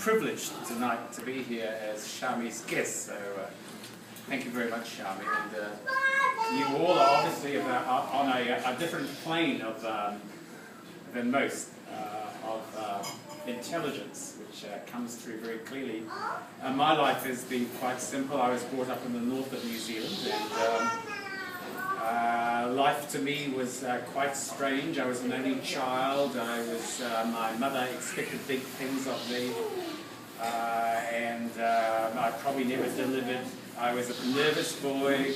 privileged tonight to be here as Shami's guest, so thank you very much, Shami. And you all are obviously on a different plane of than most of intelligence, which comes through very clearly. My life has been quite simple. I was brought up in the north of New Zealand, and life to me was quite strange. I was an only child. My mother expected big things of me, and I probably never delivered. I was a nervous boy.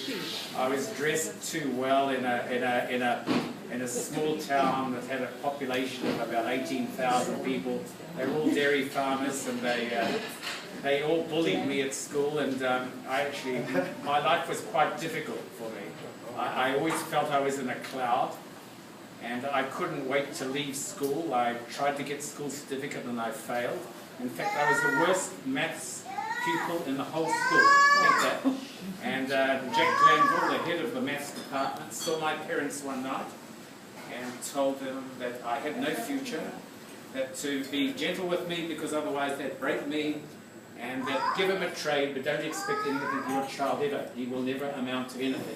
I was dressed too well in a small town that had a population of about 18,000 people. They were all dairy farmers, and they all bullied me at school. And my life was quite difficult for me. I always felt I was in a cloud, and I couldn't wait to leave school. I tried to get school certificate and I failed. In fact, I was the worst maths pupil in the whole school. And Jack Glanville, the head of the maths department, saw my parents one night and told them that I had no future, that to be gentle with me because otherwise they'd break me, and that give him a trade, but don't expect anything from your child ever. He will never amount to anything.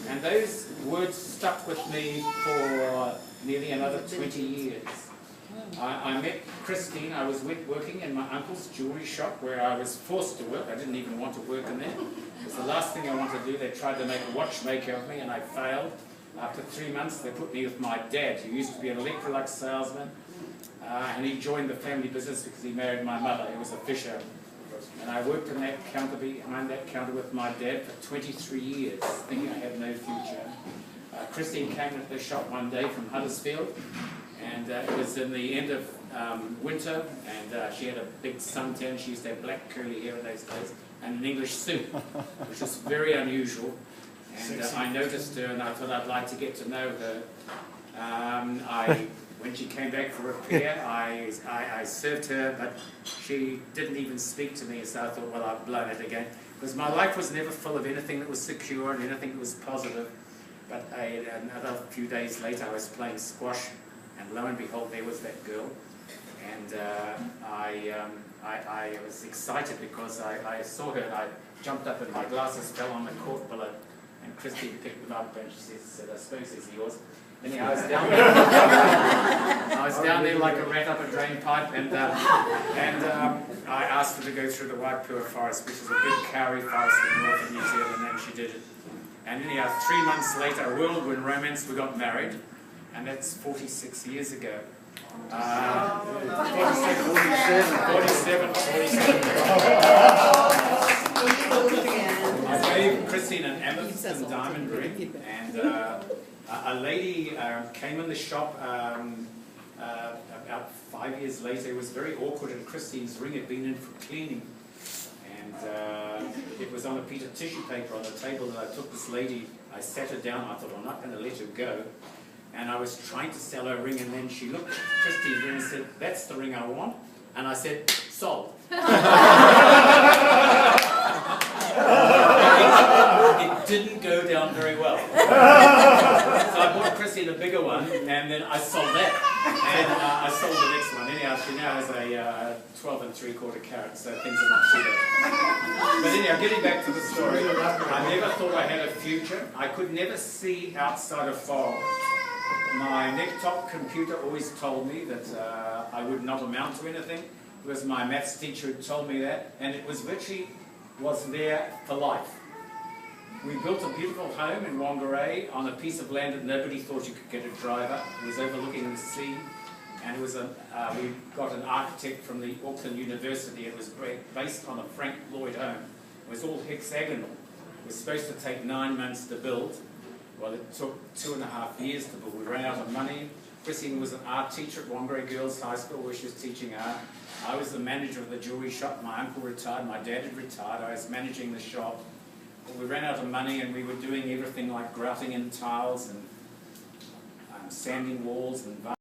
And those words stuck with me for nearly another 20 years. I met Christine. I was working in my uncle's jewellery shop where I was forced to work. I didn't even want to work in there. It was the last thing I wanted to do. They tried to make a watchmaker of me and I failed. After 3 months they put me with my dad, who used to be an Electrolux salesman, and he joined the family business because he married my mother. He was a fisher. And I worked in that counter, behind that counter with my dad for 23 years, thinking I had no future. Christine came into the shop one day from Huddersfield, and it was in the end of winter, and she had a big suntan. She used to have black curly hair in those days, and an English suit, which was very unusual. And I noticed her, and I thought I'd like to get to know her. When she came back for repair, I served her, but she didn't even speak to me, so I thought, well, I've blown it again. Because my life was never full of anything that was secure and anything that was positive. But another few days later, I was playing squash, and lo and behold, there was that girl. And I was excited because I saw her, and I jumped up, and my glasses fell on the court below. And Christine picked them up, and she said, I suppose it's yours. Anyhow, I was down there. I was down there like a rat up a drain pipe, and I asked her to go through the Waipua Forest, which is a big kauri forest in the north of New Zealand, and she did it. And anyhow, 3 months later, a whirlwind romance, we got married, and that's 46 years ago. 47. I gave Christine an amethyst diamond ring, and a lady came in the shop about 5 years later. It was very awkward, and Christine's ring had been in for cleaning. And it was on a piece of tissue paper on the table, and I took this lady, I sat her down, I thought, I'm not going to let her go. And I was trying to sell her a ring, and then she looked at Christine's ring and said, that's the ring I want. And I said, sold. It didn't go down very well. So I bought Christine a bigger one, and then I sold that. And I sold the next one. Anyhow, she now has a 12 3/4 carat, so things are not too bad. But anyhow, getting back to the story, I never thought I had a future. I could never see outside of Fog. My neck-top computer always told me that I would not amount to anything. It was my maths teacher who told me that, and it was there for life. We built a beautiful home in Whangarei on a piece of land that nobody thought you could get a driver. It was overlooking the sea, and it was we got an architect from the Auckland University. It was based on a Frank Lloyd home. It was all hexagonal. It was supposed to take 9 months to build. Well, it took 2.5 years to build. We ran out of money. Christine was an art teacher at Whangarei Girls High School where she was teaching art. I was the manager of the jewellery shop. My uncle retired, my dad had retired. I was managing the shop. But we ran out of money, and we were doing everything like grouting in tiles and sanding walls and